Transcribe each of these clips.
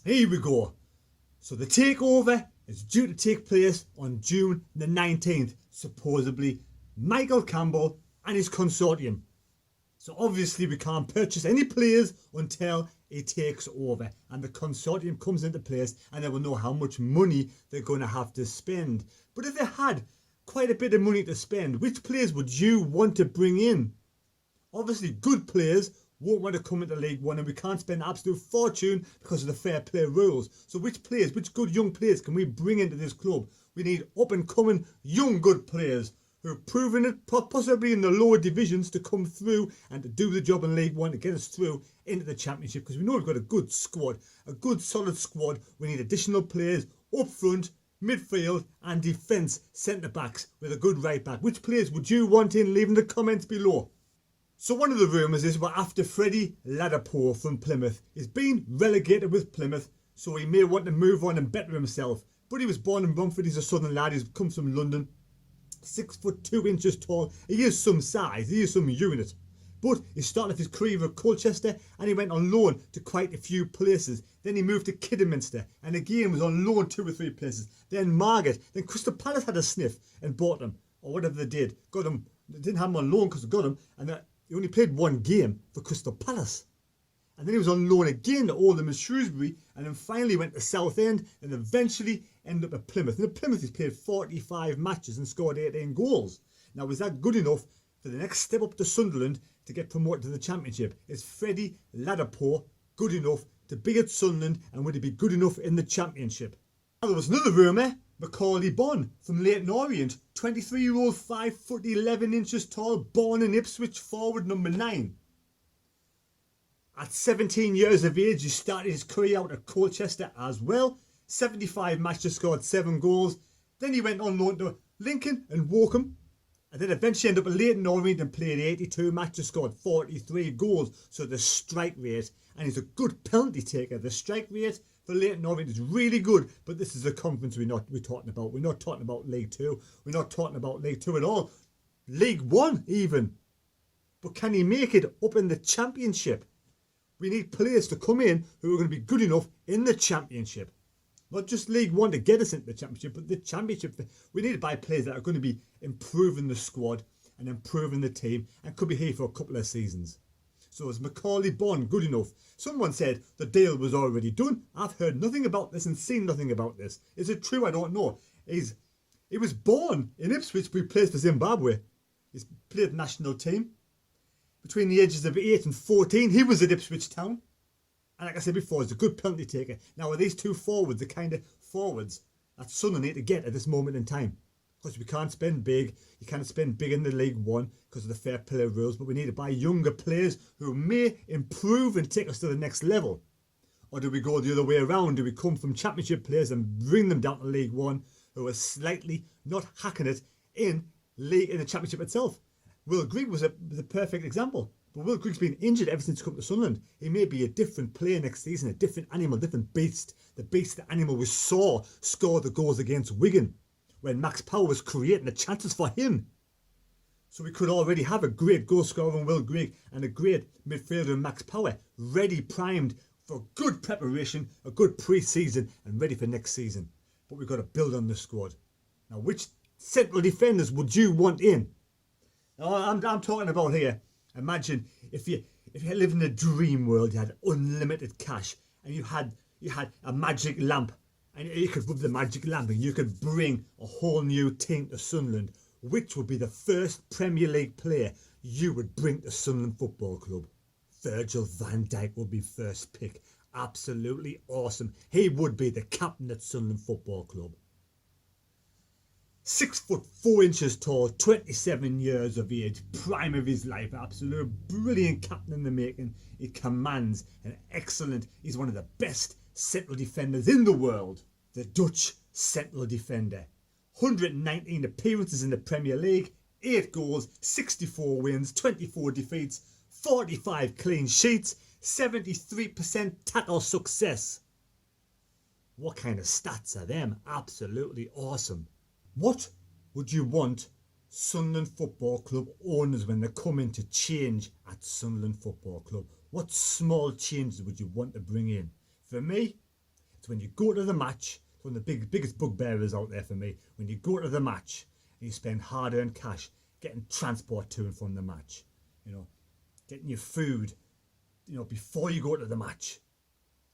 Here we go. So the takeover is due to take place on June the 19th, supposedly Michael Campbell and his consortium. So obviously we can't purchase any players until he takes over and the consortium comes into place, and they will know how much money they're going to have to spend. But if they had quite a bit of money to spend, which players would you want to bring in? Obviously good players won't want to come into League One, and we can't spend an absolute fortune because of the fair play rules. So which good young players can we bring into this club? We need up and coming young good players who have proven it, possibly in the lower divisions, to come through and to do the job in League One to get us through into the Championship, because we know we've got a good squad, a good solid squad. We need additional players up front, midfield and defence, centre backs with a good right back. Which players would you want in? Leave in the comments below. So one of the rumours is we're after Freddie Ladapo from Plymouth. He's been relegated with Plymouth, so he may want to move on and better himself. But he was born in Romford. He's a southern lad. He comes from London. 6'2" tall. He is some size. He is some unit. But he started off his career at Colchester, and he went on loan to quite a few places. Then he moved to Kidderminster and again was on loan 2 or 3 places. Then Margate. Then Crystal Palace had a sniff and bought him, or whatever they did. Got him. They didn't have him on loan because they got him, and he only played 1 game for Crystal Palace. And then he was on loan again to Oldham and Shrewsbury, and then finally went to Southend and eventually ended up at Plymouth. And at Plymouth he's played 45 matches and scored 18 goals. Now, was that good enough for the next step up to Sunderland to get promoted to the Championship? Is Freddie Ladapo good enough to be at Sunderland, and would he be good enough in the Championship? Now, there was another rumour. Macaulay Bonne from Leyton Orient, 23-year-old, 5'11" tall, born in Ipswich, forward number 9. At 17 years of age, he started his career out at Colchester as well. 75 matches, scored 7 goals. Then he went on loan to Lincoln and Woking, and then eventually ended up at Leyton Orient and played 82 matches, scored 43 goals. So the strike rate, and he's a good penalty taker. The strike rate for Leyton Orient is really good, but this is a conference we're talking about. We're not talking about League 2. We're not talking about League 2 at all. League 1 even. But can he make it up in the Championship? We need players to come in who are going to be good enough in the Championship. Not just League 1 to get us into the Championship, but the Championship. We need to buy players that are going to be improving the squad and improving the team and could be here for a couple of seasons. So is Macaulay Bonne good enough? Someone said the deal was already done. I've heard nothing about this and seen nothing about this. Is it true? I don't know. He was born in Ipswich, but he plays for Zimbabwe. He's played national team. Between the ages of 8 and 14, he was at Ipswich Town. And like I said before, he's a good penalty taker. Now, are these two forwards the kind of forwards that Sunderland need to get at this moment in time? Because we can't spend big. You can't spend big in the League 1 because of the fair play rules. But we need to buy younger players who may improve and take us to the next level. Or do we go the other way around? Do we come from Championship players and bring them down to League 1 who are slightly not hacking it in the Championship itself? Will Grigg was a perfect example. But Will Grigg's been injured ever since he come to Sunderland. He may be a different player next season, a different animal, different beast. The beast, the animal we saw score the goals against Wigan when Max Power was creating the chances for him. So we could already have a great goal scorer in Will Grigg and a great midfielder in Max Power, ready, primed for good preparation, a good pre-season and ready for next season. But we've got to build on the squad. Now, which central defenders would you want in? Now, I'm talking about here. Imagine if you lived in a dream world, you had unlimited cash and you had a magic lamp, and you could rub the magic lamp and you could bring a whole new team to Sunderland. Which would be the first Premier League player you would bring to Sunderland Football Club? Virgil van Dijk would be first pick. Absolutely awesome. He would be the captain at Sunderland Football Club. 6'4" tall, 27 years of age, prime of his life, absolute brilliant captain in the making. He commands an excellent, he's one of the best central defenders in the world. The Dutch central defender. 119 appearances in the Premier League, 8 goals, 64 wins, 24 defeats, 45 clean sheets, 73% tackle success. What kind of stats are them? Absolutely awesome. What would you want Sunderland Football Club owners when they come in to change at Sunderland Football Club? What small changes would you want to bring in? For me, So when you go to the match, it's one of the biggest bugbearers out there for me. When you go to the match and you spend hard-earned cash getting transport to and from the match, you know, getting your food, you know, before you go to the match,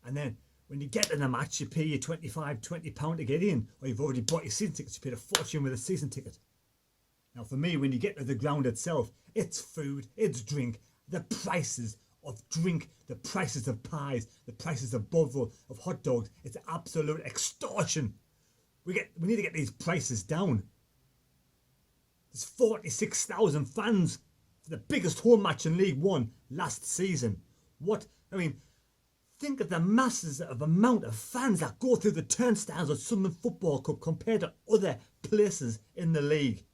and then when you get to the match, you pay your £20 to get in, or you've already bought your season tickets. You paid a fortune with a season ticket. Now, for me, when you get to the ground itself, it's food, it's drink, the prices of drink, the prices of pies, the prices of bovril, of hot dogs. It's absolute extortion. We need to get these prices down. There's 46,000 fans for the biggest home match in League One last season. Think of the masses of amount of fans that go through the turnstiles of Sunderland Football Club compared to other places in the league.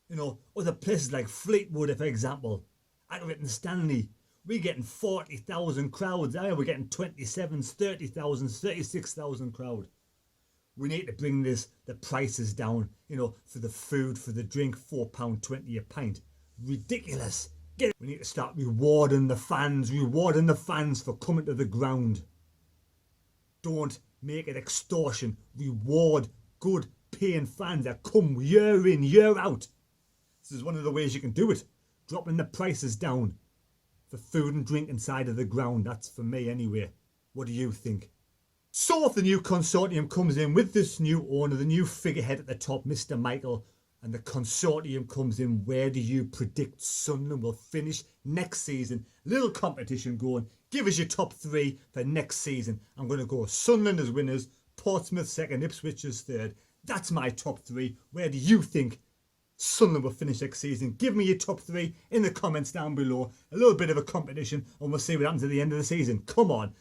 You know, other places like Fleetwood, for example, Accrington Stanley, we're getting 40,000 crowds. We're getting 27s, 30,000, 36,000 crowd. We need to bring the prices down, you know, for the food, for the drink, £4.20 a pint. Ridiculous. We need to start rewarding the fans for coming to the ground. Don't make it extortion. Reward good paying fans that come year in, year out. This is one of the ways you can do it. Dropping the prices down for food and drink inside of the ground. That's for me anyway. What do you think? So if the new consortium comes in with this new owner, the new figurehead at the top, Mr. Michael, and the consortium comes in, where do you predict Sunderland will finish next season? Little competition going. Give us your top three for next season. I'm going to go Sunderland as winners, Portsmouth second, Ipswich as third. That's my top three. Where do you think Sunderland will finish next season? Give me your top three in the comments down below. A little bit of a competition, and we'll see what happens at the end of the season. Come on.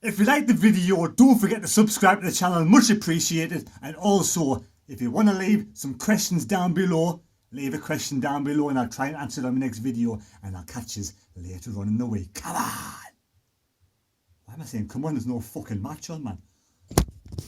If you liked the video, don't forget to subscribe to the channel, much appreciated. And also, if you want to leave some questions down below, leave a question down below and I'll try and answer it on the next video. And I'll catch you later on in the week. Come on! Why am I saying come on? There's no fucking match on, man.